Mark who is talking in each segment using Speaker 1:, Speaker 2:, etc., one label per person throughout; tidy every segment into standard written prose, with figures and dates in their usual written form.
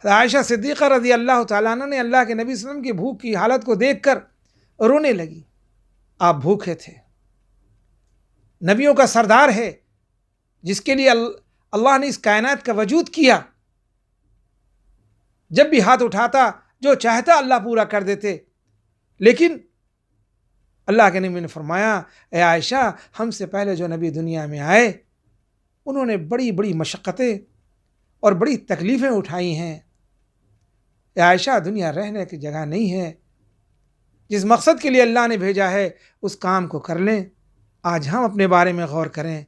Speaker 1: عائشہ صدیقہ رضی اللہ تعالیٰ عنہ نے اللہ کے نبی صلی اللہ علیہ وسلم کی بھوک کی حالت کو دیکھ کر رونے لگی۔ آپ بھوکے تھے، نبیوں کا سردار ہے جس کے لیے اللہ نے اس کائنات کا وجود کیا، جب بھی ہاتھ اٹھاتا جو چاہتا اللہ پورا کر دیتے، لیکن اللہ کے نبی نے فرمایا اے عائشہ ہم سے پہلے جو نبی دنیا میں آئے انہوں نے بڑی بڑی مشقتیں اور بڑی تکلیفیں اٹھائی ہیں۔ اے عائشہ دنیا رہنے کی جگہ نہیں ہے، جس مقصد کے لیے اللہ نے بھیجا ہے اس کام کو کر لیں۔ آج ہم اپنے بارے میں غور کریں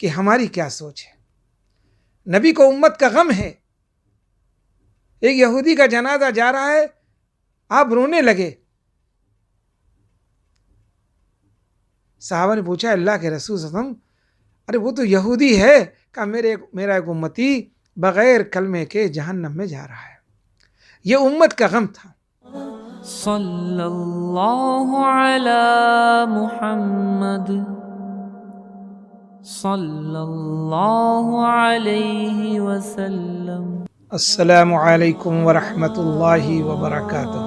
Speaker 1: کہ ہماری کیا سوچ ہے۔ نبی کو امت کا غم ہے، ایک یہودی کا جنازہ جا رہا ہے، آپ رونے لگے۔ صحابہ نے پوچھا اللہ کے رسول صلی اللہ علیہ وسلم، ارے وہ تو یہودی ہے، کہ میرا ایک امتی بغیر کلمے کے جہنم میں جا رہا ہے۔ یہ امت کا غم تھا۔
Speaker 2: صلی اللہ علی محمد صلی اللہ علیہ وسلم۔
Speaker 1: السلام علیکم ورحمۃ اللہ وبرکاتہ۔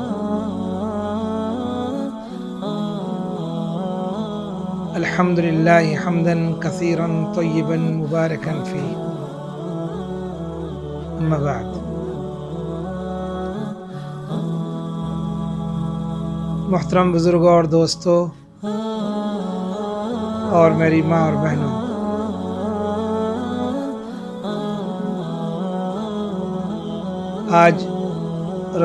Speaker 1: الحمد للہ حمدا کثیرا طیبا مبارکا فیہ، اما بعد۔ محترم بزرگوں اور دوستوں اور میری ماں اور بہنوں، آج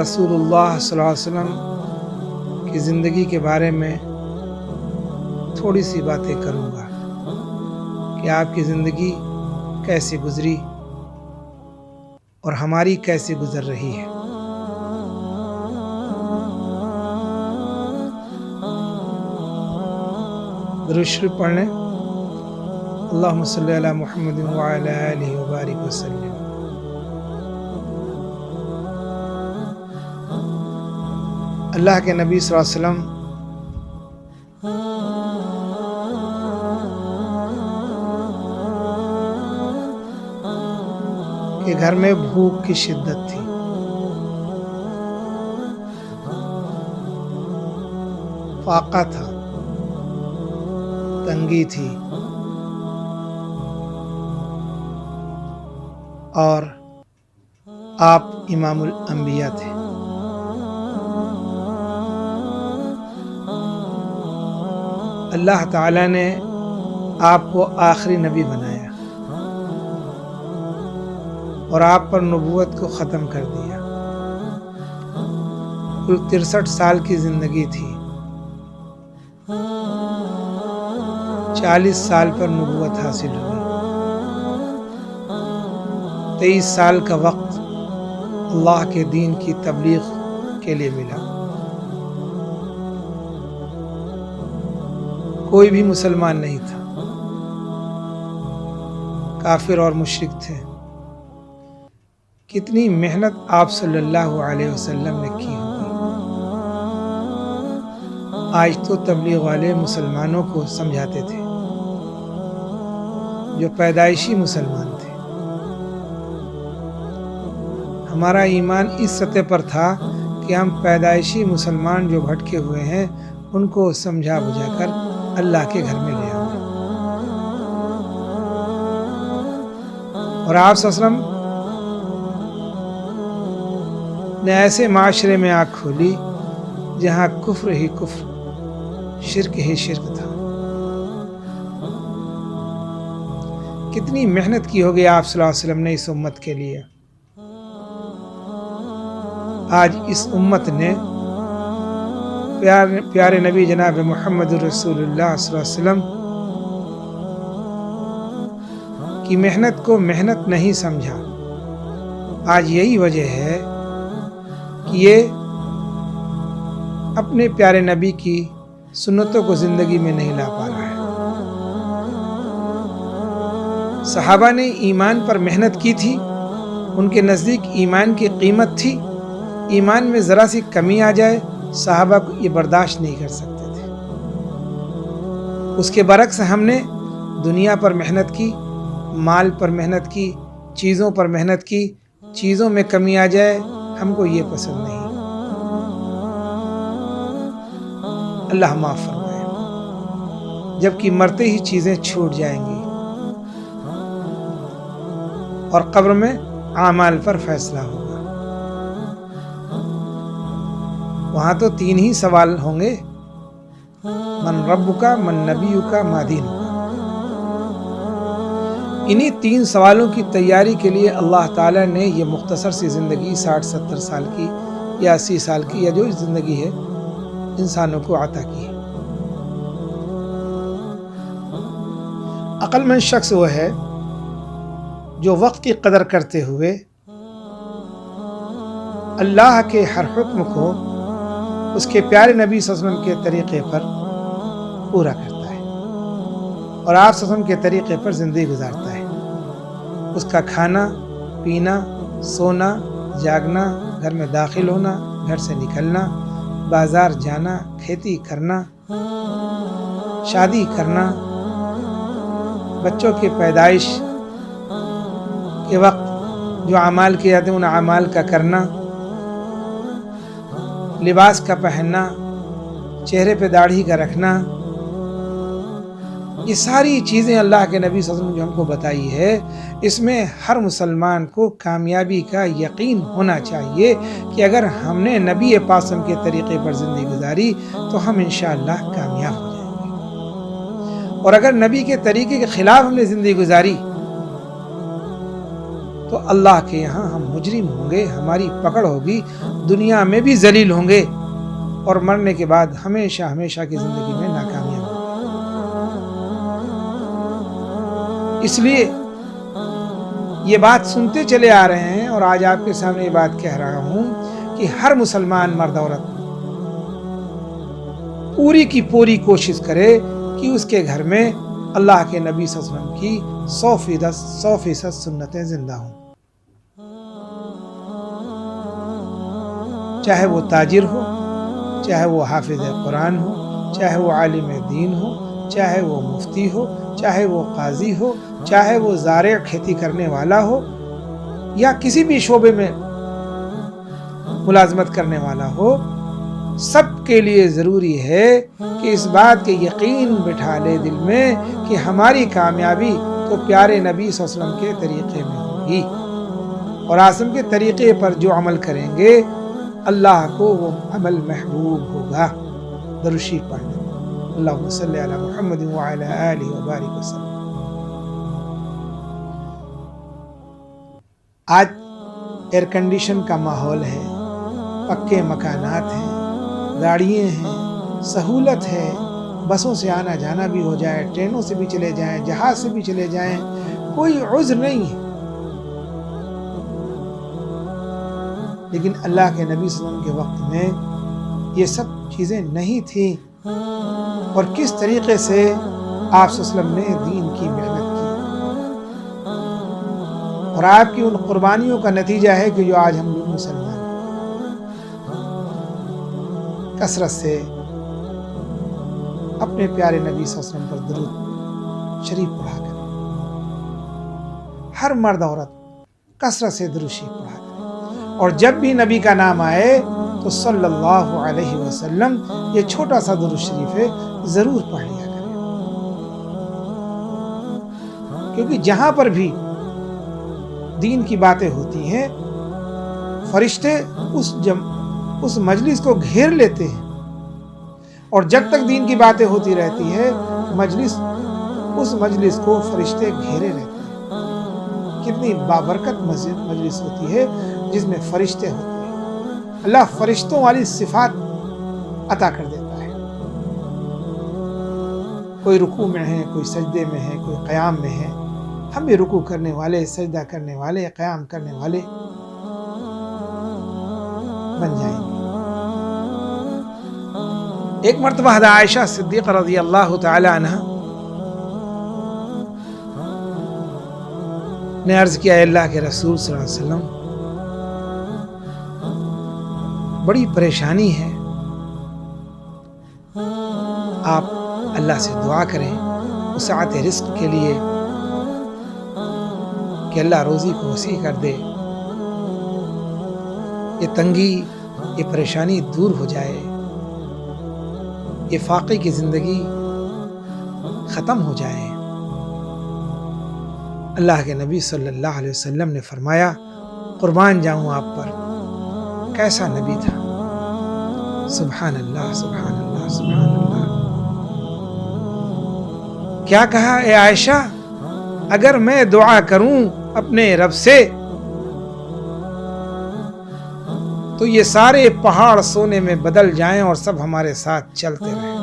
Speaker 1: رسول اللہ صلی اللہ علیہ وسلم کی زندگی کے بارے میں تھوڑی سی باتیں کروں گا کہ آپ کی زندگی کیسے گزری اور ہماری کیسے گزر رہی ہے۔ درود شریف پڑھ لیں۔ اللہم صلی علی محمد وعلی آلہ وبارک وسلم۔ اللہ کے نبی صلی اللہ علیہ وسلم کے گھر میں بھوک کی شدت تھی، فاقہ تھا، تنگی تھی، اور آپ امام الانبیاء تھے۔ اللہ تعالیٰ نے آپ کو آخری نبی بنایا اور آپ پر نبوت کو ختم کر دیا۔ کل 63 سال کی زندگی تھی، 40 سال پر نبوت حاصل ہوئی، 23 سال کا وقت اللہ کے دین کی تبلیغ کے لیے ملا۔ کوئی بھی مسلمان نہیں تھا، کافر اور مشرک تھے۔ کتنی محنت آپ صلی اللہ علیہ وسلم نے کی ہوگی۔ آج تو تبلیغ والے مسلمانوں کو سمجھاتے تھے جو پیدائشی مسلمان تھے۔ ہمارا ایمان اس سطح پر تھا کہ ہم پیدائشی مسلمان جو بھٹکے ہوئے ہیں ان کو سمجھا بجھا کر اللہ کے گھر میں لے آئے۔ اور آپ صلی اللہ علیہ وسلم نے ایسے معاشرے میں آنکھ کھولی جہاں کفر ہی کفر، شرک ہی شرک تھا۔ کتنی محنت کی ہوگی آپ صلی اللہ علیہ وسلم نے اس امت کے لیے۔ آج اس امت نے پیارے نبی جناب محمد رسول اللہ صلی اللہ علیہ وسلم کی محنت کو محنت نہیں سمجھا۔ آج یہی وجہ ہے کہ یہ اپنے پیارے نبی کی سنتوں کو زندگی میں نہیں لا پا رہا ہے۔ صحابہ نے ایمان پر محنت کی تھی، ان کے نزدیک ایمان کی قیمت تھی، ایمان میں ذرا سی کمی آ جائے صحابہ کو یہ برداشت نہیں کر سکتے تھے۔ اس کے برعکس ہم نے دنیا پر محنت کی، مال پر محنت کی، چیزوں پر محنت کی چیزوں میں کمی آ جائے ہم کو یہ پسند نہیں۔ اللہ معاف فرمائے۔ جبکہ مرتے ہی چیزیں چھوٹ جائیں گی اور قبر میں اعمال پر فیصلہ ہوگا۔ وہاں تو 3 ہی سوال ہوں گے، من ربک، من نبیک، ما دینک۔ انہی 3 سوالوں کی تیاری کے لیے اللہ تعالیٰ نے یہ مختصر سی زندگی 60-70 سال کی یا 80 سال کی یا جو زندگی ہے انسانوں کو عطا کی ہے۔ عقل مند شخص وہ ہے جو وقت کی قدر کرتے ہوئے اللہ کے ہر حکم کو اس کے پیارے نبی صلی اللہ علیہ وسلم کے طریقے پر پورا کرتا ہے اور آپ صلی اللہ علیہ وسلم کے طریقے پر زندگی گزارتا ہے۔ اس کا کھانا، پینا، سونا، جاگنا، گھر میں داخل ہونا، گھر سے نکلنا، بازار جانا، کھیتی کرنا، شادی کرنا، بچوں کی پیدائش کے وقت جو اعمال کیے جاتے ہیں ان اعمال کا کرنا، لباس کا پہننا، چہرے پہ داڑھی کا رکھنا، یہ ساری چیزیں اللہ کے نبی صلی اللہ علیہ وسلم نے جو ہم کو بتائی ہے، اس میں ہر مسلمان کو کامیابی کا یقین ہونا چاہیے کہ اگر ہم نے نبی پاک صلی اللہ علیہ وسلم کے طریقے پر زندگی گزاری تو ہم انشاءاللہ کامیاب ہو جائیں گے، اور اگر نبی کے طریقے کے خلاف ہم نے زندگی گزاری تو اللہ کے یہاں ہم مجرم ہوں گے، ہماری پکڑ ہوگی، دنیا میں بھی ذلیل ہوں گے اور مرنے کے بعد ہمیشہ ہمیشہ کی زندگی میں ناکامیاب ہوں گے۔ اس لیے یہ بات سنتے چلے آ رہے ہیں اور آج آپ کے سامنے یہ بات کہہ رہا ہوں کہ ہر مسلمان مرد عورت پوری کی پوری کوشش کرے کہ اس کے گھر میں اللہ کے نبی صلی اللہ علیہ وسلم کی 100% سنتیں زندہ ہوں۔ چاہے وہ تاجر ہو، چاہے وہ حافظ قرآن ہو، چاہے وہ عالم دین ہو، چاہے وہ مفتی ہو، چاہے وہ قاضی ہو، چاہے وہ زارع کھیتی کرنے والا ہو یا کسی بھی شعبے میں ملازمت کرنے والا ہو، سب کے لیے ضروری ہے کہ اس بات کے یقین بٹھا لے دل میں کہ ہماری کامیابی تو پیارے نبی صلی اللہ علیہ وسلم کے طریقے میں ہوگی، اور آسم کے طریقے پر جو عمل کریں گے اللہ کو وہ عمل محبوب ہوگا۔ درود شریف پڑھیں، اللہم صلی علی محمد وعلی آلہ وبارک وسلم۔ آج ایئر کنڈیشن کا ماحول ہے، پکے مکانات ہیں، گاڑیاں ہیں، سہولت ہے، بسوں سے آنا جانا بھی ہو جائے، ٹرینوں سے بھی چلے جائیں، جہاز سے بھی چلے جائیں، کوئی عذر نہیں ہے۔ لیکن اللہ کے نبی صلی اللہ علیہ وسلم کے وقت میں یہ سب چیزیں نہیں تھیں، اور کس طریقے سے آپ صلی اللہ علیہ وسلم نے دین کی محنت کی، اور آپ کی ان قربانیوں کا نتیجہ ہے کہ جو آج ہم لوگ مسلمان کثرت سے اپنے پیارے نبی صلی اللہ علیہ وسلم پر درود شریف پڑھا کریں، ہر مرد عورت کثرت سے درود شریف پڑھا کریں، اور جب بھی نبی کا نام آئے تو صلی اللہ علیہ وسلم یہ چھوٹا سا درود شریف ہے ضرور پڑھ لیا کریں، کیونکہ جہاں پر بھی دین کی باتیں ہوتی ہیں فرشتے اس مجلس کو گھیر لیتے ہیں، اور جب تک دین کی باتیں ہوتی رہتی ہے اس مجلس کو فرشتے گھیرے رہتے ہیں۔ کتنی بابرکت مجلس ہوتی ہے جس میں فرشتے ہوتے ہیں، اللہ فرشتوں والی صفات عطا کر دیتا ہے۔ کوئی رکوع میں ہے، کوئی سجدے میں ہے، کوئی قیام میں ہے، ہم بھی رکوع کرنے والے، سجدہ کرنے والے، قیام کرنے والے بن جائیں گے۔ ایک مرتبہ حضرت عائشہ صدیقہ رضی اللہ تعالی عنہ نے عرض کیا، اے اللہ کے رسول صلی اللہ علیہ وسلم، بڑی پریشانی ہے، آپ اللہ سے دعا کریں وسعت رزق کے لیے کہ اللہ روزی کو وسیع کر دے، یہ تنگی، یہ پریشانی دور ہو جائے، یہ فاقے کی زندگی ختم ہو جائے۔ اللہ کے نبی صلی اللہ علیہ وسلم نے فرمایا، قربان جاؤں آپ پر، کیسا نبی تھا، سبحان اللہ سبحان اللہ سبحان اللہ۔ کیا کہا، اے عائشہ، اگر میں دعا کروں اپنے رب سے تو یہ سارے پہاڑ سونے میں بدل جائیں اور سب ہمارے ساتھ چلتے رہیں،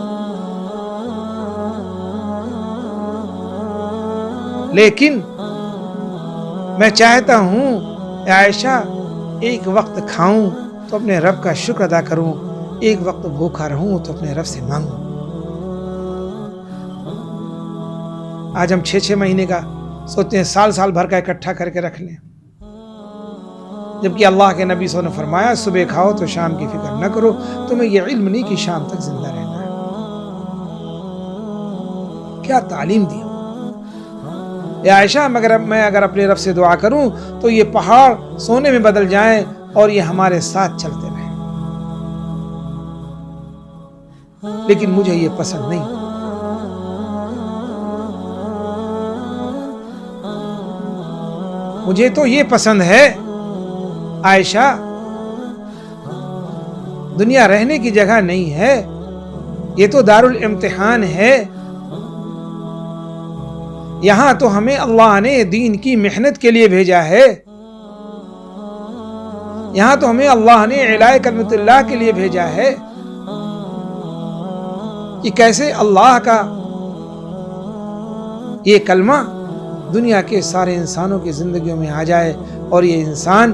Speaker 1: لیکن میں چاہتا ہوں اے عائشہ ایک وقت کھاؤں تو اپنے رب کا شکر ادا کروں، ایک وقت بھوکا رہوں تو اپنے رب سے مانگوں۔ آج ہم 6 مہینے کا سوچتے ہیں، سال بھر کا اکٹھا کر کے رکھ لیں، جبکہ اللہ کے نبی صلی اللہ علیہ وسلم نے فرمایا صبح کھاؤ تو شام کی فکر نہ کرو، تمہیں یہ علم نہیں کہ شام تک زندہ رہنا ہے۔ کیا تعلیم دی اے عائشہ، میں اگر اپنے رب سے دعا کروں تو یہ پہاڑ سونے میں بدل جائیں اور یہ ہمارے ساتھ چلتے رہیں، لیکن مجھے یہ پسند نہیں۔ مجھے تو یہ پسند ہے عائشہ، دنیا رہنے کی جگہ نہیں ہے، یہ تو دارالامتحان ہے۔ یہاں تو ہمیں اللہ نے دین کی محنت کے لیے بھیجا ہے، یہاں تو ہمیں اللہ نے اعلاء کلمت اللہ کے لیے بھیجا ہے کہ کیسے اللہ کا یہ کلمہ دنیا کے سارے انسانوں کی زندگیوں میں آ جائے اور یہ انسان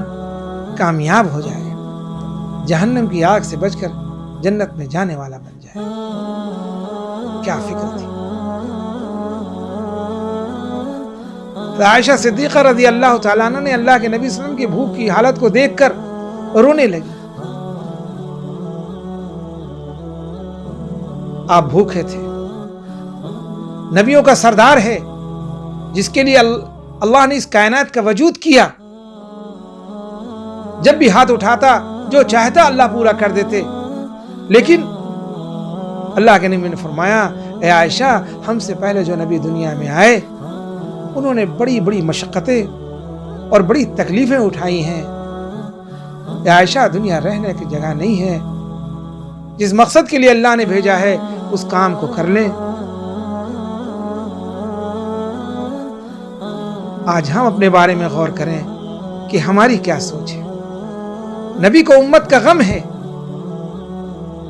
Speaker 1: کامیاب ہو جائے، جہنم کی آگ سے بچ کر جنت میں جانے والا بن جائے۔ کیا فکر تھی عائشہ صدیقہ رضی اللہ تعالیٰ عنہ نے اللہ کے نبی صلی اللہ علیہ وسلم کی بھوک کی حالت کو دیکھ کر رونے لگی۔ آپ بھوکے تھے، نبیوں کا سردار ہے جس کے لیے اللہ نے اس کائنات کا وجود کیا، جب بھی ہاتھ اٹھاتا جو چاہتا اللہ پورا کر دیتے، لیکن اللہ کے نبی نے فرمایا اے عائشہ، ہم سے پہلے جو نبی دنیا میں آئے انہوں نے بڑی بڑی مشقتیں اور بڑی تکلیفیں اٹھائی ہیں۔ اے عائشہ، دنیا رہنے کی جگہ نہیں ہے، جس مقصد کے لیے اللہ نے بھیجا ہے اس کام کو کر لیں۔ آج ہم اپنے بارے میں غور کریں کہ ہماری کیا سوچ ہے۔ نبی کو امت کا غم ہے،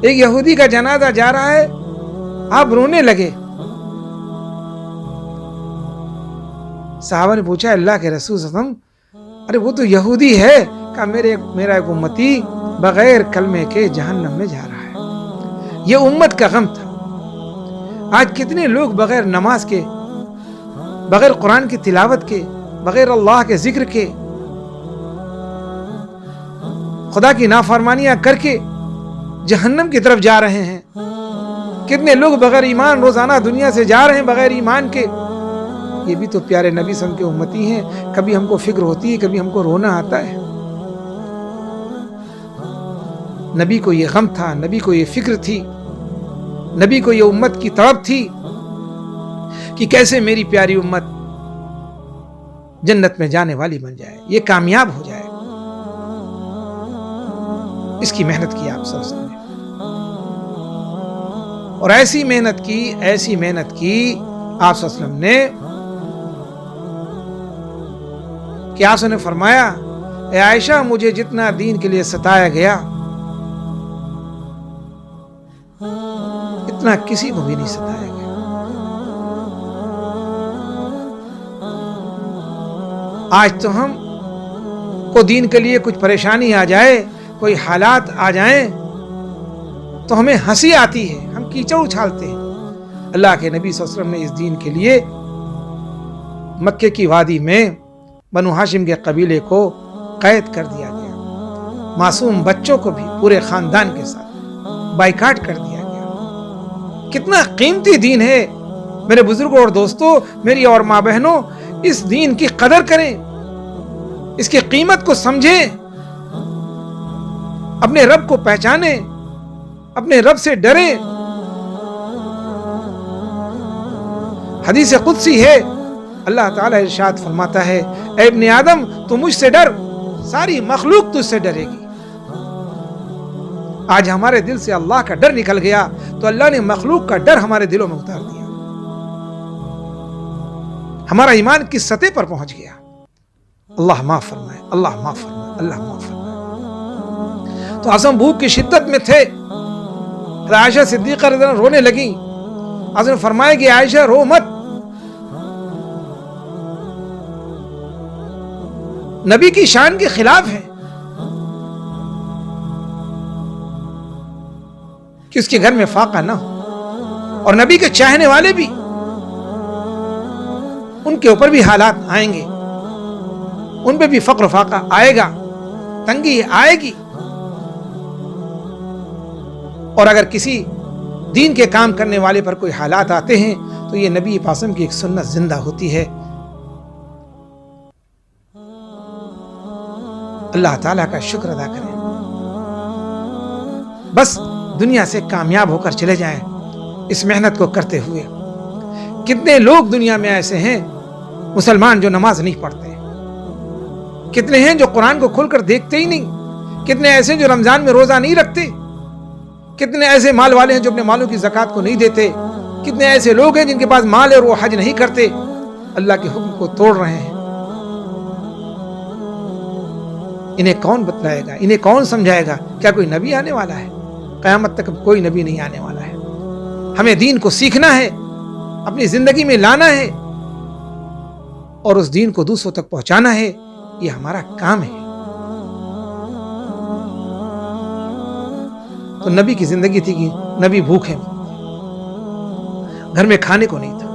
Speaker 1: ایک یہودی کا جنازہ جا رہا ہے، آپ رونے لگے۔ صحابہ نے پوچھا اللہ کے رسول صلی اللہ علیہ وسلم، ارے وہ تو یہودی ہے، کہا میرا ایک امتی بغیر کلمے کے جہنم میں جا رہا ہے۔ یہ امت کا غم تھا۔ آج کتنے لوگ بغیر نماز کے، بغیر قرآن کی تلاوت کے، بغیر اللہ کے ذکر کے، خدا کی نافرمانیاں کر کے جہنم کی طرف جا رہے ہیں۔ کتنے لوگ بغیر ایمان روزانہ دنیا سے جا رہے ہیں بغیر ایمان کے۔ یہ بھی تو پیارے نبی صلی اللہ علیہ وسلم کے امتی ہیں۔ کبھی ہم کو فکر ہوتی ہے، کبھی ہم کو رونا آتا ہے۔ نبی کو یہ غم تھا، نبی کو یہ فکر تھی، نبی کو یہ امت کی طلب تھی کہ کیسے میری پیاری امت جنت میں جانے والی بن جائے، یہ کامیاب ہو جائے۔ اس کی محنت کی آپ سب نے، اور ایسی محنت کی آپ صلی اللہ علیہ وسلم نے کہ آپ نے فرمایا اے عائشہ، مجھے جتنا دین کے لیے ستایا گیا اتنا کسی کو بھی نہیں ستایا گیا۔ آج تو ہم کو دین کے لیے کچھ پریشانی آ جائے، کوئی حالات آ جائیں تو ہمیں ہنسی آتی ہے، ہم کیچڑ اچھالتے ہیں۔ اللہ کے نبی صلی اللہ علیہ وسلم نے اس دین کے لیے مکے کی وادی میں بنو ہاشم کے قبیلے کو قید کر دیا گیا، معصوم بچوں کو بھی پورے خاندان کے ساتھ بائیکاٹ کر دیا گیا۔ کتنا قیمتی دین ہے میرے بزرگوں اور دوستوں، میری اور ماں بہنوں، اس دین کی قدر کریں، اس کی قیمت کو سمجھیں۔ اپنے رب کو پہچانے، اپنے رب سے ڈرے. حدیث قدسی ہے، اللہ تعالیٰ ارشاد فرماتا ہے اے ابن آدم تو مجھ سے ڈر، ساری مخلوق تجھ سے ڈرے گی. آج ہمارے دل سے اللہ کا ڈر نکل گیا تو اللہ نے مخلوق کا ڈر ہمارے دلوں میں اتار دیا. ہمارا ایمان کس سطح پر پہنچ گیا. اللہ معاف فرمائے، اللہ معاف فرمائے، اللہ معاف فرمائے. تو اعظم بھوک کی شدت میں تھے. عائشہ صدیقہ رضی اللہ عنہا رونے لگیں. حضرت نے فرمایا کہ عائشہ رو مت، نبی کی شان کے خلاف ہے کہ اس کے گھر میں فاقہ نہ ہو، اور نبی کے چاہنے والے بھی ان کے اوپر بھی حالات آئیں گے، ان پہ بھی فقر و فاقہ آئے گا، تنگی آئے گی. اور اگر کسی دین کے کام کرنے والے پر کوئی حالات آتے ہیں تو یہ نبی پاسم کی ایک سنت زندہ ہوتی ہے. اللہ تعالیٰ کا شکر ادا کریں. بس دنیا سے کامیاب ہو کر چلے جائیں اس محنت کو کرتے ہوئے. کتنے لوگ دنیا میں ایسے ہیں مسلمان جو نماز نہیں پڑھتے، کتنے ہیں جو قرآن کو کھول کر دیکھتے ہی نہیں، کتنے ایسے ہیں جو رمضان میں روزہ نہیں رکھتے، کتنے ایسے مال والے ہیں جو اپنے مالوں کی زکوٰۃ کو نہیں دیتے، کتنے ایسے لوگ ہیں جن کے پاس مال ہے اور وہ حج نہیں کرتے، اللہ کے حکم کو توڑ رہے ہیں. انہیں کون بتلائے گا، انہیں کون سمجھائے گا؟ کیا کوئی نبی آنے والا ہے؟ قیامت تک کوئی نبی نہیں آنے والا ہے. ہمیں دین کو سیکھنا ہے، اپنی زندگی میں لانا ہے اور اس دین کو دوسروں تک پہنچانا ہے. یہ ہمارا کام ہے. تو نبی کی زندگی تھی کہ نبی بھوکے، گھر میں کھانے کو نہیں تھا،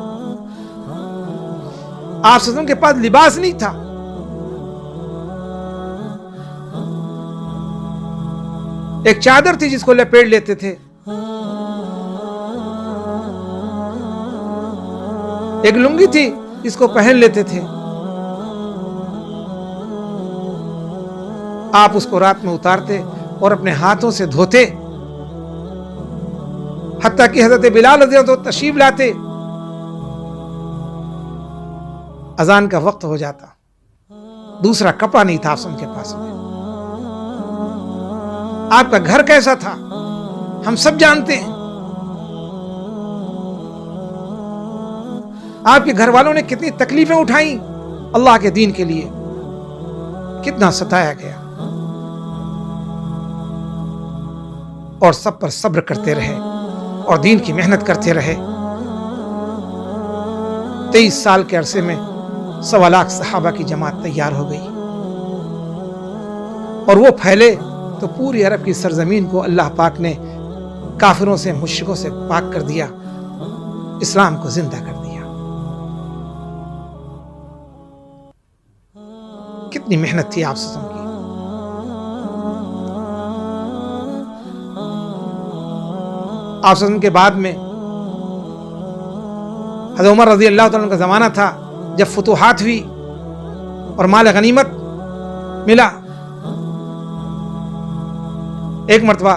Speaker 1: آپ صلی اللہ علیہ وسلم کے پاس لباس نہیں تھا، ایک چادر تھی جس کو لپیٹ لیتے تھے، ایک لنگی تھی جس کو پہن لیتے تھے. آپ اس کو رات میں اتارتے اور اپنے ہاتھوں سے دھوتے، حتیٰ کہ حضرت بلال رضی اللہ عنہ تشریف لاتے، اذان کا وقت ہو جاتا، دوسرا کپڑا نہیں تھا آپ کے پاس میں. آپ کا گھر کیسا تھا ہم سب جانتے ہیں. آپ کے گھر والوں نے کتنی تکلیفیں اٹھائیں اللہ کے دین کے لیے، کتنا ستایا گیا، اور سب پر صبر کرتے رہے اور دین کی محنت کرتے رہے. 23 سال کے عرصے میں 1.25 لاکھ صحابہ کی جماعت تیار ہو گئی، اور وہ پھیلے تو پوری عرب کی سرزمین کو اللہ پاک نے کافروں سے، مشرکوں سے پاک کر دیا، اسلام کو زندہ کر دیا. کتنی محنت تھی آپ صلی اللہ علیہ وسلم کی. آپ صلی اللہ علیہ وسلم کے بعد میں حضرت عمر رضی اللہ تعالیٰ عنہ کا زمانہ تھا جب فتوحات ہوئی اور مال غنیمت ملا. ایک مرتبہ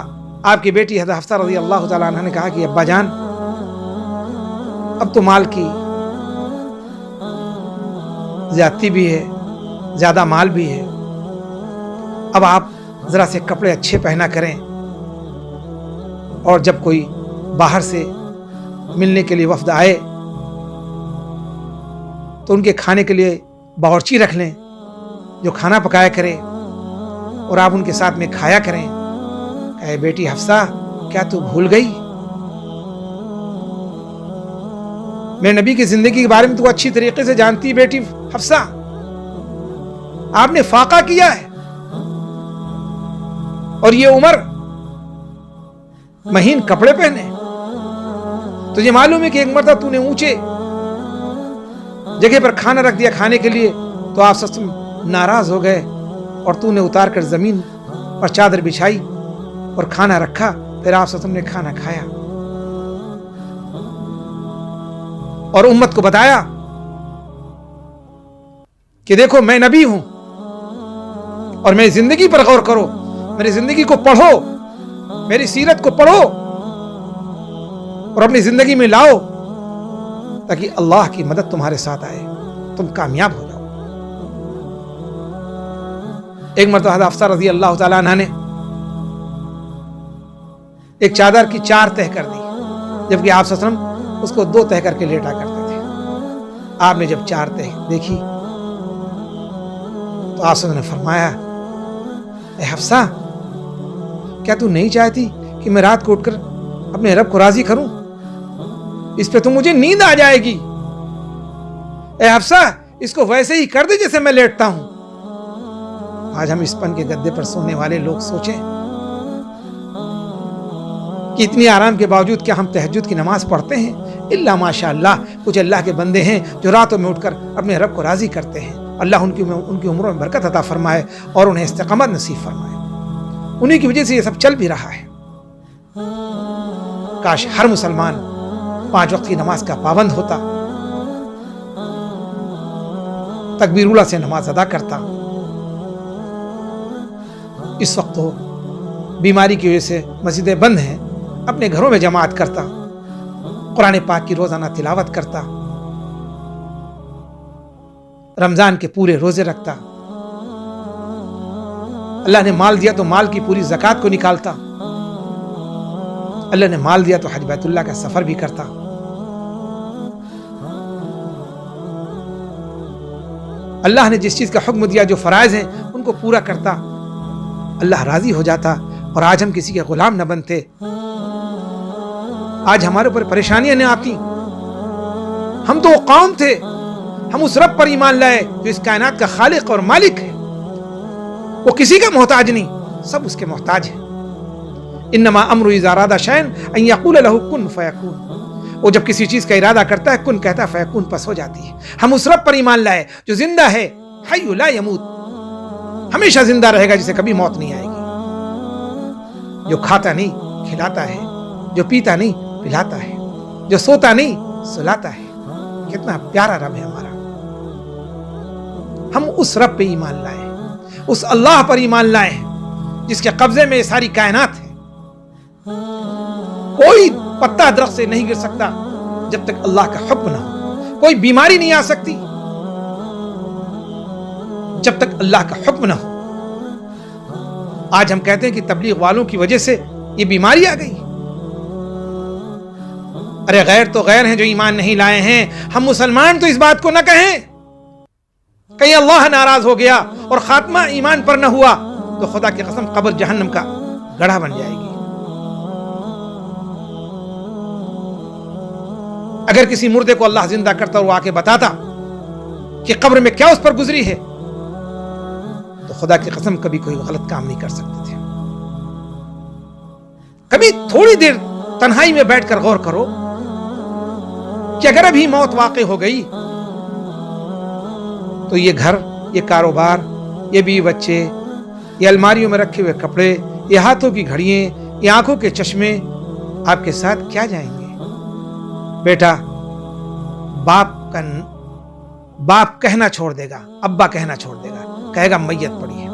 Speaker 1: آپ کی بیٹی حضرت حفصہ رضی اللہ تعالیٰ عنہ نے کہا کہ ابا جان اب تو مال کی زیادتی بھی ہے، زیادہ مال بھی ہے، اب آپ ذرا سے کپڑے اچھے پہنا کریں، اور جب کوئی باہر سے ملنے کے لیے وفد آئے تو ان کے کھانے کے لیے باورچی رکھ لیں جو کھانا پکایا کرے، اور آپ ان کے ساتھ میں کھایا کریں. اے بیٹی حفصہ کیا تو بھول گئی؟ میں نبی کی زندگی کے بارے میں تو اچھی طریقے سے جانتی بیٹی حفصہ. آپ نے فاقہ کیا ہے، اور یہ عمر مہین کپڑے پہنے. تجھے معلوم ہے کہ ایک مرتبہ تو نے اونچے جگہ پر کھانا رکھ دیا کھانے کے لیے تو آپ سب ناراض ہو گئے، اور تو نے اتار کر زمین پر چادر بچھائی اور کھانا رکھا، پھر آپ سب نے کھانا کھایا اور امت کو بتایا کہ دیکھو میں نبی ہوں، اور میری زندگی پر غور کرو میری زندگی کو پڑھو، میری سیرت کو پڑھو اور اپنی زندگی میں لاؤ تاکہ اللہ کی مدد تمہارے ساتھ آئے، تم کامیاب ہو جاؤ۔ ایک مرتبہ حضرت حفصہ رضی اللہ تعالیٰ عنہ نے ایک چادر کی 4 تہ کر دی، جبکہ آپ صلی اللہ علیہ وسلم اس کو 2 تہ کر کے لیٹا کرتے تھے۔ آپ نے جب 4 تہ دیکھی تو آپ صلی اللہ علیہ وسلم نے فرمایا، اے حفصہ، کیا تو نہیں چاہتی کہ میں رات کو اٹھ کر اپنے رب کو راضی کروں؟ اس پہ تو مجھے نیند آ جائے گی۔ اے حفصہ، اس کو ویسے ہی کر دے جیسے میں لیٹتا ہوں۔ آج ہم اس پن کے گدے پر سونے والے لوگ سوچیں کہ اتنی آرام کے باوجود کیا ہم تہجد کی نماز پڑھتے ہیں؟ الا ماشاء اللہ، کچھ اللہ کے بندے ہیں جو راتوں میں اٹھ کر اپنے رب کو راضی کرتے ہیں۔ اللہ ان کی عمروں میں برکت عطا فرمائے اور انہیں استقامت نصیب فرمائے۔ انہی کی وجہ سے یہ سب چل بھی رہا ہے۔ کاش ہر مسلمان 5 وقت کی نماز کا پابند ہوتا، تکبیر اولیٰ سے نماز ادا کرتا۔ اس وقت تو بیماری کی وجہ سے مسجدیں بند ہیں، اپنے گھروں میں جماعت کرتا، قرآن پاک کی روزانہ تلاوت کرتا، رمضان کے پورے روزے رکھتا، اللہ نے مال دیا تو مال کی پوری زکوٰۃ کو نکالتا، اللہ نے مال دیا تو حج بیت اللہ کا سفر بھی کرتا۔ اللہ نے جس چیز کا حکم دیا، جو فرائض ہیں ان کو پورا کرتا، اللہ راضی ہو جاتا اور آج ہم کسی کے غلام نہ بنتے، آج ہمارے اوپر پریشانیاں نہ آتی۔ ہم تو وہ قوم تھے، ہم اس رب پر ایمان لائے جو اس کائنات کا خالق اور مالک ہے، وہ کسی کا محتاج نہیں، سب اس کے محتاج ہیں۔ انما امر اذا اراد شیئا ان یقول له کن فیکون، وہ جب کسی چیز کا ارادہ کرتا ہے کن کہتا ہے فیکون پس ہو جاتی ہے۔ ہم اس رب پر ایمان لائے جو زندہ ہے، حی لا یموت، ہمیشہ زندہ رہے گا، جسے کبھی موت نہیں آئے گی، جو کھاتا نہیں کھلاتا ہے، جو پیتا نہیں پلاتا ہے، جو سوتا نہیں سلاتا ہے۔ کتنا پیارا رب ہے ہمارا۔ ہم اس رب پہ ایمان لائے، اس اللہ پر ایمان لائے جس کے قبضے میں یہ ساری کائنات ہے۔ کوئی پتا درخت سے نہیں گر سکتا جب تک اللہ کا حکم نہ ہو، کوئی بیماری نہیں آ سکتی جب تک اللہ کا حکم نہ ہو۔ آج ہم کہتے ہیں کہ تبلیغ والوں کی وجہ سے یہ بیماری آ گئی۔ ارے غیر تو غیر ہیں جو ایمان نہیں لائے ہیں، ہم مسلمان تو اس بات کو نہ کہیں۔ کہیں اللہ ناراض ہو گیا اور خاتمہ ایمان پر نہ ہوا تو خدا کی قسم قبر جہنم کا گڑھا بن جائے گی۔ اگر کسی مردے کو اللہ زندہ کرتا اور وہ آ کے بتاتا کہ قبر میں کیا اس پر گزری ہے تو خدا کی قسم کبھی کوئی غلط کام نہیں کر سکتے تھے۔ کبھی تھوڑی دیر تنہائی میں بیٹھ کر غور کرو کہ اگر ابھی موت واقع ہو گئی تو یہ گھر، یہ کاروبار، یہ بیوی بچے، یہ الماریوں میں رکھے ہوئے کپڑے، یہ ہاتھوں کی گھڑیاں، یہ آنکھوں کے چشمے آپ کے ساتھ کیا جائیں گے؟ بیٹا باپ کہنا چھوڑ دے گا، ابا کہنا چھوڑ دے گا، کہے گا میت پڑی ہے۔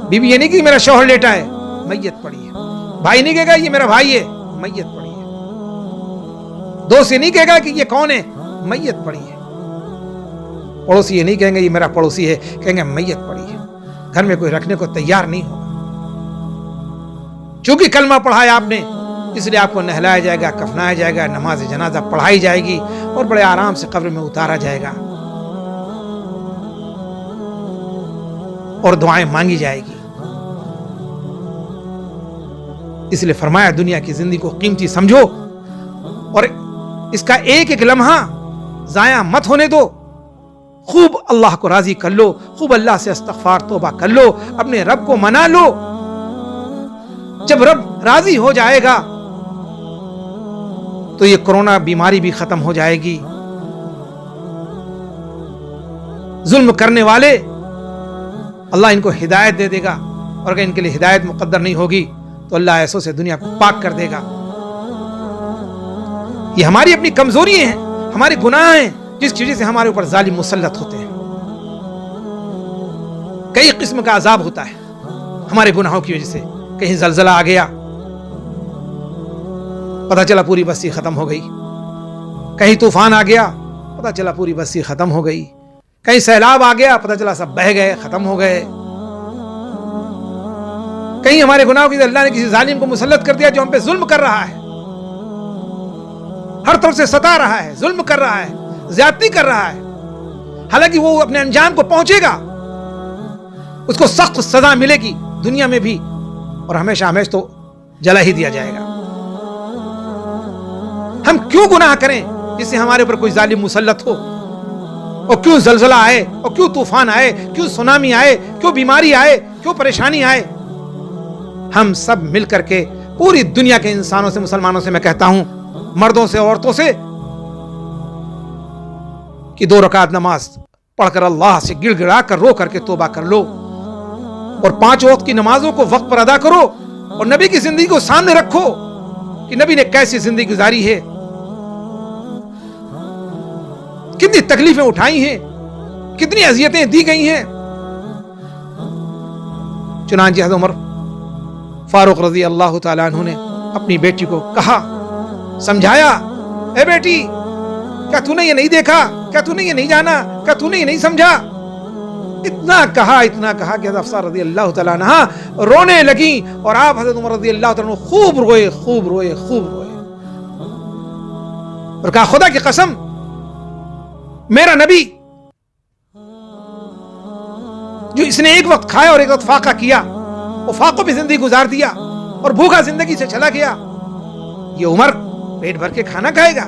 Speaker 1: بیوی یہ نہیں کہ میرا شوہر لیٹا ہے، میت پڑی ہے۔ بھائی نہیں کہے گا یہ میرا بھائی ہے، میت پڑی ہے۔ دوست یہ نہیں کہے گا کہ یہ کون ہے، میت پڑی ہے۔ پڑوسی یہ نہیں کہیں گے یہ میرا پڑوسی ہے، کہیں گے میت پڑی ہے۔ گھر میں کوئی رکھنے کو تیار نہیں ہوگا۔ چونکہ کلمہ پڑھا ہے آپ نے، اس لیے آپ کو نہلایا جائے گا، کفنایا جائے گا، نماز جنازہ پڑھائی جائے گی اور بڑے آرام سے قبر میں اتارا جائے گا اور دعائیں مانگی جائے گی۔ اس لیے فرمایا دنیا کی زندگی کو قیمتی سمجھو اور اس کا ایک ایک لمحہ ضائع مت ہونے دو۔ خوب اللہ کو راضی کر لو، خوب اللہ سے استغفار توبہ کر لو، اپنے رب کو منا لو۔ جب رب راضی ہو جائے گا تو یہ کرونا بیماری بھی ختم ہو جائے گی۔ ظلم کرنے والے اللہ ان کو ہدایت دے دے گا، اور اگر ان کے لیے ہدایت مقدر نہیں ہوگی تو اللہ ایسوں سے دنیا کو پاک کر دے گا۔ یہ ہماری اپنی کمزوری ہیں، ہمارے گناہ ہیں، جس کی وجہ سے ہمارے اوپر ظالم مسلط ہوتے ہیں۔ کئی قسم کا عذاب ہوتا ہے، ہمارے گناہوں کی وجہ سے کہیں زلزلہ آ گیا، پتہ چلا پوری بستی ختم ہو گئی، کہیں طوفان آ گیا، پتہ چلا پوری بستی ختم ہو گئی، کہیں سیلاب آ گیا، پتہ چلا سب بہہ گئے، ختم ہو گئے، کہیں ہمارے گناہوں کی اللہ نے کسی ظالم کو مسلط کر دیا جو ہم پہ ظلم کر رہا ہے، ہر طرف سے ستا رہا ہے، ظلم کر رہا ہے، زیادتی کر رہا ہے، حالانکہ وہ اپنے انجام کو پہنچے گا، اس کو سخت سزا ملے گی دنیا میں بھی، اور ہمیشہ ہمیشہ تو جلا ہی دیا جائے گا۔ ہم کیوں گناہ کریں جس سے ہمارے اوپر کوئی ظالم مسلط ہو، اور کیوں زلزلہ آئے، اور کیوں طوفان آئے، کیوں سونامی آئے، کیوں بیماری آئے، کیوں پریشانی آئے؟ ہم سب مل کر کے پوری دنیا کے انسانوں سے، مسلمانوں سے میں کہتا ہوں، مردوں سے، عورتوں سے، کہ 2 رکعت نماز پڑھ کر اللہ سے گڑ گڑا کر رو کر کے توبہ کر لو، اور 5 وقت کی نمازوں کو وقت پر ادا کرو، اور نبی کی زندگی کو سامنے رکھو کہ نبی نے کیسی زندگی گزاری ہے، کتنی تکلیفیں اٹھائی ہیں، کتنی اذیتیں دی گئی ہیں۔ چنانچہ حضرت عمر فاروق رضی اللہ تعالیٰ عنہ نے اپنی بیٹی کو کہا، سمجھایا، اے بیٹی، کیا تو نے یہ نہیں دیکھا، کیا تو نے یہ نہیں جانا، کیا تو نے یہ نہیں سمجھا؟ اتنا کہا کہ حضرت حفصہ رضی اللہ تعالیٰ عنہ رونے لگیں، اور آپ حضرت عمر رضی اللہ تعالیٰ عنہ خوب روئے اور کہا، خدا کی قسم، میرا نبی جو اس نے ایک وقت کھایا اور ایک وقت فاقہ کیا، وہ فاقوں بھی زندگی گزار دیا اور بھوکا زندگی سے چلا گیا، یہ عمر پیٹ بھر کے کھانا کھائے گا؟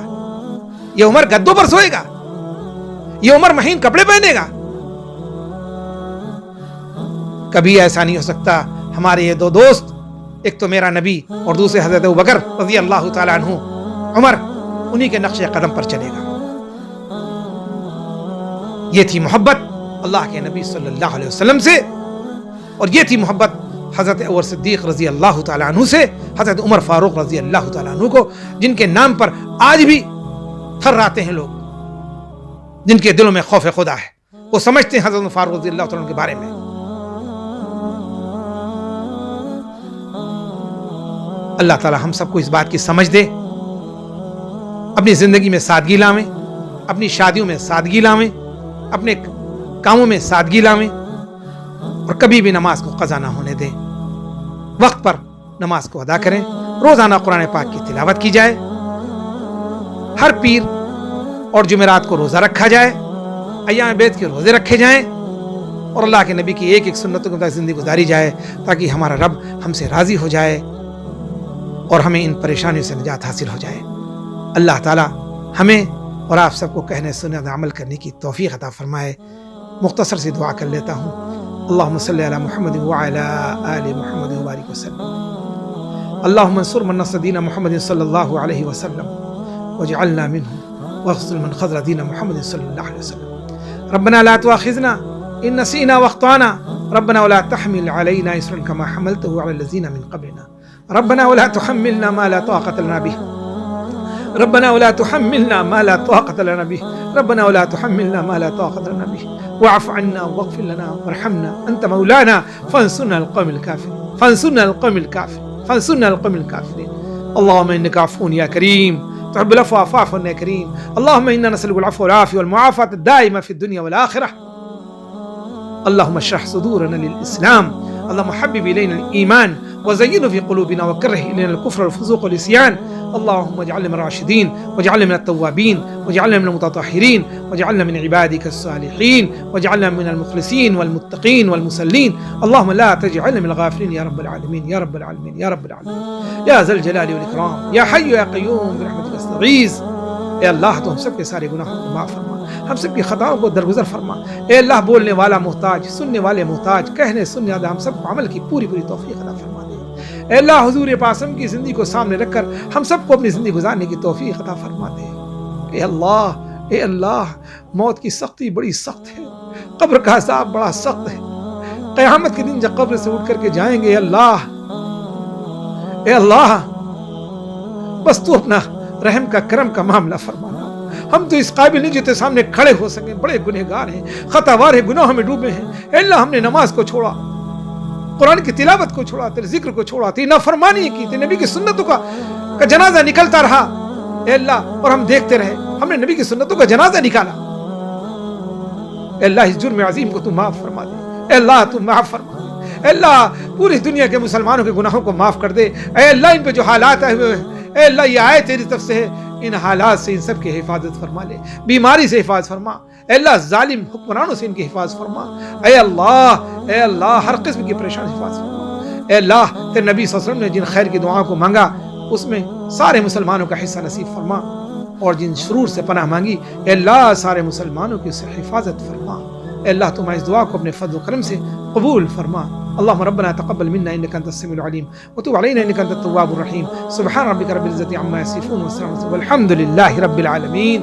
Speaker 1: یہ عمر گدوں پر سوئے گا؟ یہ عمر مہین کپڑے پہنے گا؟ کبھی ایسا نہیں ہو سکتا۔ ہمارے یہ 2 دوست، ایک تو میرا نبی اور دوسرے حضرت ابوبکر رضی اللہ تعالیٰ عنہ، عمر انہی کے نقش قدم پر چلے گا۔ یہ تھی محبت اللہ کے نبی صلی اللہ علیہ وسلم سے، اور یہ تھی محبت حضرت ابوبکر صدیق رضی اللہ تعالیٰ عنہ سے، حضرت عمر فاروق رضی اللہ تعالیٰ عنہ کو، جن کے نام پر آج بھی تھراتے ہیں لوگ، جن کے دلوں میں خوف خدا ہے، وہ سمجھتے ہیں حضرت فاروق رضی اللہ تعالیٰ عنہ کے بارے میں۔ اللہ تعالیٰ ہم سب کو اس بات کی سمجھ دے، اپنی زندگی میں سادگی لائیں، اپنی شادیوں میں سادگی لائیں، اپنے کاموں میں سادگی لائیں، اور کبھی بھی نماز کو قضا نہ ہونے دیں، وقت پر نماز کو ادا کریں، روزانہ قرآن پاک کی تلاوت کی جائے، ہر پیر اور جمعرات کو روزہ رکھا جائے، ایام بیت کے روزے رکھے جائیں، اور اللہ کے نبی کی ایک سنتوں کے مطابق زندگی گزاری جائے، تاکہ ہمارا رب ہم سے راضی ہو جائے اور ہمیں ان پریشانیوں سے نجات حاصل ہو جائے۔ اللہ تعالیٰ ہمیں اور آپ سب کو کہنے سننے اور عمل کرنے کی توفیق عطا فرمائے۔ مختصر سی دعا کر لیتا ہوں۔ اللہم صلی علی محمد وعلی آل محمد وبارک وسلم۔ اللہم انصر من نصر دین محمد صلی اللہ علیہ وسلم واجعلنا منهم واخذل من خذل دین محمد صلی اللہ علیہ وسلم۔ ربنا لا تؤاخذنا ان نسینا واخطانا، ربنا ولا تحمل علینا اسرا کما حملته على الذین من قبلنا، ربنا ولا تحملنا ما لا طاقة لنا به، ربنا ولا تحملنا ما لا طاقة لنا به، ربنا ولا تحملنا ما لا طاقة لنا به، واعف عنا واغفر لنا وارحمنا أنت مولانا فانصرنا على القوم الكافرين، فانصرنا على القوم الكافرين، فانصرنا على القوم الكافرين۔ اللهم إنك عفو يا كريم تحب العفو فاعف عنا يا كريم، اللهم إنا نسألك العفو والعافية والمعافاة الدائمة في الدنيا والآخرة، اللهم اشرح صدورنا للإسلام، اللهم حبب إلينا الإيمان وزينه في قلوبنا وكره إلينا الكفر والفسوق والعصيان، اللهم اجعلنا من الراشدين واجعلنا من التوابين واجعلنا من المتطهرين واجعلنا من عبادك الصالحين واجعلنا من المخلصين والمتقين والمسلين، اللهم لا تجعلنا من الغافلين يا رب العالمين يا رب العالمين يا رب العالمين يا ذا الجلال والإكرام يا حي يا قيوم برحمتك استغيث۔ اے اللہ تو ہم سب کے سارے گناہوں کو معاف فرما، ہم سب کی خطاؤں کو درگزر فرما۔ اے اللہ بولنے والا محتاج، سننے والے محتاج، کہنے سننے والے ہم سب کو عمل کی پوری پوری توفیق عطا فرما دے۔ اے اللہ حضور پاسم کی زندگی کو سامنے رکھ کر ہم سب کو اپنی زندگی گزارنے کی توفیق عطا فرما دے۔ اے اللہ موت کی سختی بڑی سخت ہے، قبر کا عذاب بڑا سخت ہے، قیامت کے دن جب قبر سے اٹھ کر کے جائیں گے، اے اللہ بس تو اپنا رحم کا کرم کا معاملہ فرمانا۔ ہم تو اس قابل نہیں جتنے سامنے کھڑے ہو سکیں، بڑے گنہگار ہیں، خطاوار ہیں، گناہوں میں ڈوبے ہیں۔ اے اللہ ہم نے نماز کو چھوڑا، قرآن کی تلاوت کو چھوڑا، تیرے ذکر کو چھوڑا، تیری نافرمانی کی، تیرے نبی کی سنتوں کا جنازہ نکلتا رہا اے اللہ، اور ہم دیکھتے رہے، ہم نے نبی کی سنتوں کا جنازہ نکالا. اے اللہ اس جرم عظیم کو تو معاف فرما دے، اے اللہ تو معاف فرما دے، اے اللہ پوری دنیا کے مسلمانوں کے گناہوں کو معاف کر دے. اے اللہ ان پہ جو حالات آئے ہوئے، اے اللہ یہ آئے تیری طرف سے ہے، ان حالات سے ان سب کی حفاظت فرما لے، بیماری سے حفاظت فرما. اے اللہ ظالم حکمرانوں سے ان کی حفاظت فرما. اے اللہ ہر قسم کی پریشانی سے حفاظت فرما. اے اللہ تیرے نبی صلی اللہ علیہ وسلم نے جن خیر کی دعاؤں کو مانگا اس میں سارے مسلمانوں کا حصہ نصیب فرما، اور جن شرور سے پناہ مانگی اے اللہ سارے مسلمانوں کی حفاظت فرما. اے اللہ تم اس دعا کو اپنے فضل و کرم سے قبول فرما. اللهم ربنا تقبل منا انك انت السميع العليم وتب علينا انك انت التواب الرحيم. سبحان ربك رب العزة عما يصفون والسلام والحمد لله رب العالمين.